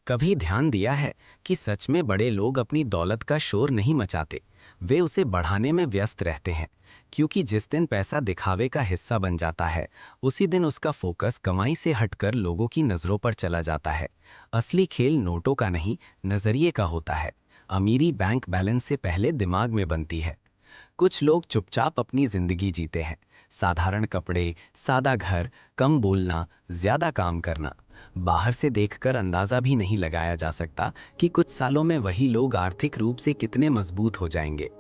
कभी ध्यान दिया है कि सच में बड़े लोग अपनी दौलत का शोर नहीं मचाते, वे उसे बढ़ाने में व्यस्त रहते हैं। क्योंकि जिस दिन पैसा दिखावे का हिस्सा बन जाता है, उसी दिन उसका फोकस कमाई से हटकर लोगों की नज़रों पर चला जाता है। असली खेल नोटों का नहीं, नज़रिए का होता है। अमीरी बैंक बैलेंस से पहले दिमाग में बनती है। कुछ लोग चुपचाप अपनी जिंदगी जीते हैं। साधारण कपड़े, सादा घर, कम बोलना, ज्यादा काम करना। बाहर से देखकर अंदाजा भी नहीं लगाया जा सकता कि कुछ सालों में वही लोग आर्थिक रूप से कितने मजबूत हो जाएंगे।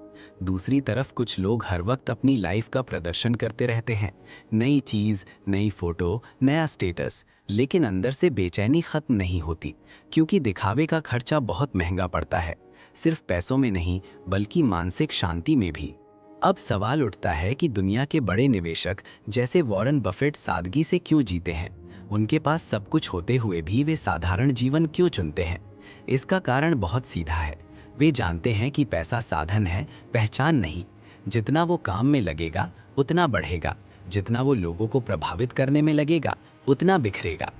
दूसरी तरफ कुछ लोग हर वक्त अपनी लाइफ का प्रदर्शन करते रहते हैं। नई चीज, नई फोटो, नया स्टेटस, लेकिन अंदर से बेचैनी खत्म नहीं होती। क्योंकि दिखावे का खर्चा बहुत महंगा पड़ता है। सिर्फ पैसों में नहीं, बल्कि मानसिक शांति में भी। अब सवाल उठता है कि दुनिया के बड़े निवेशक जैसे वॉरेन बफेट सादगी से क्यों जीते हैं। उनके पास सब कुछ होते हुए भी वे साधारण जीवन क्यों चुनते हैं। इसका कारण बहुत सीधा है। वे जानते हैं कि पैसा साधन है, पहचान नहीं। जितना वो काम में लगेगा, उतना बढ़ेगा। जितना वो लोगों को प्रभावित करने में लगेगा, उतना बिखरेगा।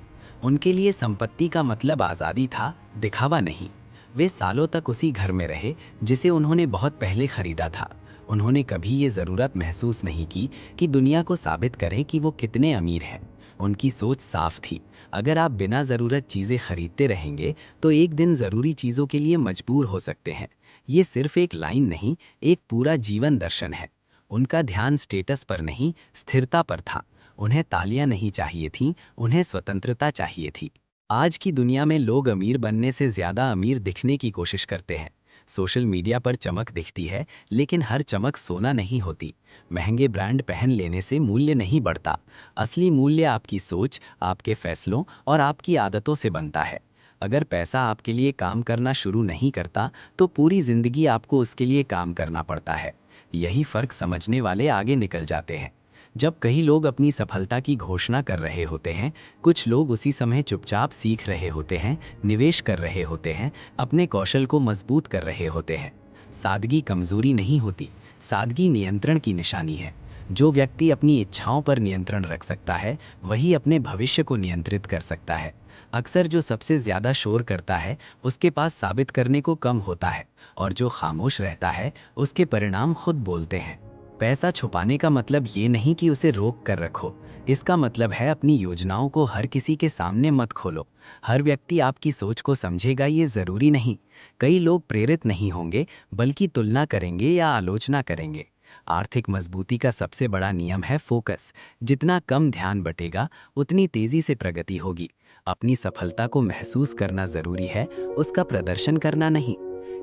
उनके लिए संपत्ति का मतलब आज़ादी था, दिखावा नहीं। वे सालों तक उसी घर में रहे जिसे उन्होंने बहुत पहले खरीदा था। उन्होंने कभी ये ज़रूरत महसूस नहीं की कि दुनिया को साबित करें कि वो कितने अमीर हैं। उनकी सोच साफ थी। अगर आप बिना ज़रूरत चीज़ें खरीदते रहेंगे, तो एक दिन ज़रूरी चीज़ों के लिए मजबूर हो सकते हैं। ये सिर्फ एक लाइन नहीं, एक पूरा जीवन दर्शन है। उनका ध्यान स्टेटस पर नहीं, स्थिरता पर था। उन्हें तालियां नहीं चाहिए थीं, उन्हें स्वतंत्रता चाहिए थी। आज की दुनिया में लोग अमीर बनने से ज़्यादा अमीर दिखने की कोशिश करते हैं। सोशल मीडिया पर चमक दिखती है, लेकिन हर चमक सोना नहीं होती। महंगे ब्रांड पहन लेने से मूल्य नहीं बढ़ता। असली मूल्य आपकी सोच, आपके फैसलों और आपकी आदतों से बनता है। अगर पैसा आपके लिए काम करना शुरू नहीं करता, तो पूरी जिंदगी आपको उसके लिए काम करना पड़ता है। यही फर्क समझने वाले आगे निकल जाते हैं। जब कई लोग अपनी सफलता की घोषणा कर रहे होते हैं, कुछ लोग उसी समय चुपचाप सीख रहे होते हैं, निवेश कर रहे होते हैं, अपने कौशल को मजबूत कर रहे होते हैं। सादगी कमजोरी नहीं होती, सादगी नियंत्रण की निशानी है। जो व्यक्ति अपनी इच्छाओं पर नियंत्रण रख सकता है, वही अपने भविष्य को नियंत्रित कर सकता है। अक्सर जो सबसे ज्यादा शोर करता है, उसके पास साबित करने को कम होता है, और जो खामोश रहता है, उसके परिणाम खुद बोलते हैं। पैसा छुपाने का मतलब ये नहीं कि उसे रोक कर रखो। इसका मतलब है अपनी योजनाओं को हर किसी के सामने मत खोलो। हर व्यक्ति आपकी सोच को समझेगा ये जरूरी नहीं। कई लोग प्रेरित नहीं होंगे, बल्कि तुलना करेंगे या आलोचना करेंगे। आर्थिक मजबूती का सबसे बड़ा नियम है फोकस। जितना कम ध्यान बटेगा, उतनी तेजी से प्रगति होगी। अपनी सफलता को महसूस करना जरूरी है, उसका प्रदर्शन करना नहीं।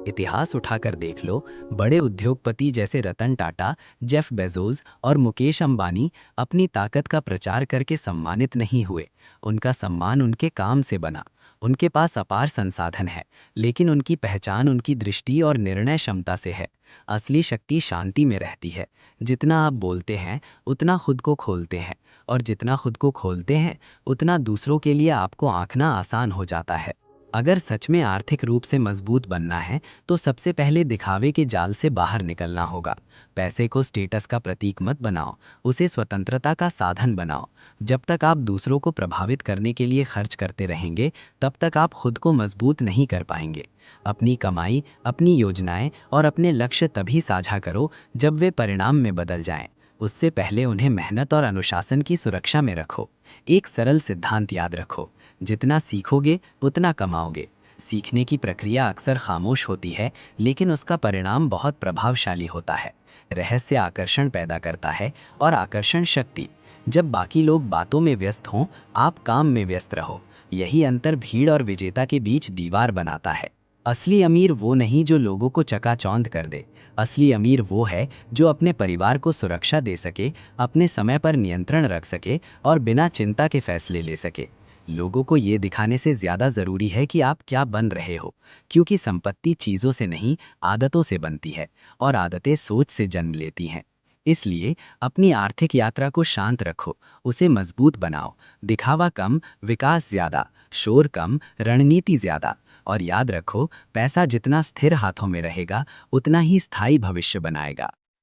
इतिहास उठाकर देख लो, बड़े उद्योगपति जैसे रतन टाटा, जेफ बेजोस और मुकेश अंबानी अपनी ताकत का प्रचार करके सम्मानित नहीं हुए। उनका सम्मान उनके काम से बना। उनके पास अपार संसाधन है, लेकिन उनकी पहचान उनकी दृष्टि और निर्णय क्षमता से है। असली शक्ति शांति में रहती है। जितना आप बोलते हैं, उतना खुद को खोलते हैं, और जितना खुद को खोलते हैं, उतना दूसरों के लिए आपको आंकना आसान हो जाता है। अगर सच में आर्थिक रूप से मजबूत बनना है, तो सबसे पहले दिखावे के जाल से बाहर निकलना होगा। पैसे को स्टेटस का प्रतीक मत बनाओ, उसे स्वतंत्रता का साधन बनाओ। जब तक आप दूसरों को प्रभावित करने के लिए खर्च करते रहेंगे, तब तक आप खुद को मजबूत नहीं कर पाएंगे। अपनी कमाई, अपनी योजनाएं और अपने लक्ष्य तभी साझा करो जब वे परिणाम में बदल जाएं। उससे पहले उन्हें मेहनत और अनुशासन की सुरक्षा में रखो। एक सरल सिद्धांत याद रखो, जितना सीखोगे उतना कमाओगे। सीखने की प्रक्रिया अक्सर खामोश होती है, लेकिन उसका परिणाम बहुत प्रभावशाली होता है। रहस्य आकर्षण पैदा करता है, और आकर्षण शक्ति। जब बाकी लोग बातों में व्यस्त हों, आप काम में व्यस्त रहो। यही अंतर भीड़ और विजेता के बीच दीवार बनाता है। असली अमीर वो नहीं जो लोगों को चकाचौंध कर दे। असली अमीर वो है जो अपने परिवार को सुरक्षा दे सके, अपने समय पर नियंत्रण रख सके और बिना चिंता के फैसले ले सके। लोगों को ये दिखाने से ज़्यादा ज़रूरी है कि आप क्या बन रहे हो। क्योंकि संपत्ति चीज़ों से नहीं, आदतों से बनती है, और आदतें सोच से जन्म लेती हैं। इसलिए अपनी आर्थिक यात्रा को शांत रखो, उसे मजबूत बनाओ। दिखावा कम, विकास ज़्यादा। शोर कम, रणनीति ज़्यादा। और याद रखो, पैसा जितना स्थिर हाथों में रहेगा, उतना ही स्थायी भविष्य बनाएगा।